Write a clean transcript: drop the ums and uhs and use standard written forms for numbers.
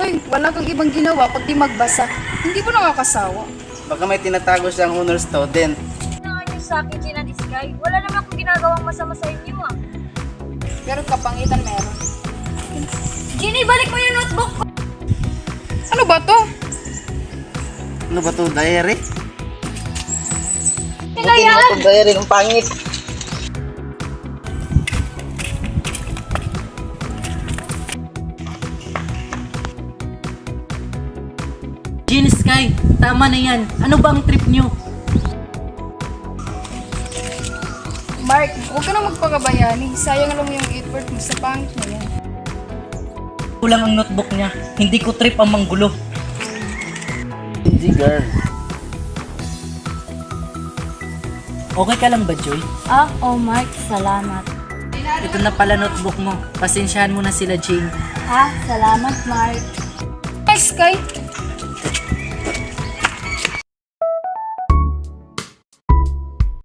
Uy, wala kang ibang ginawa kundi magbasa. Hindi mo nakakasawa. Baka may tinatago siyang honor student. Tingnan niyo sa akin, Gina and Sky. Wala naman akong ginagawang masama sa inyo ah. Pero kapangitan meron. Ginny, balik mo yung notebook ko! Ano ba to? Ano ba to, diary? Sila yan! Diary, ang pangit. Gin, Sky, tama na yan. Ano ba ang trip nyo? Mark, huwag ka na magpakabayani. Sayang lang mo yung effort mo sa pangit na yan. Kulang ang notebook niya. Hindi ko trip ang manggulo. Hindi, girl. Okay ka lang ba, Joy? Oh Mark, salamat. Ito na pala notebook mo. Pasensyahan mo na sila, Jane. Salamat Mark. Ay, Sky,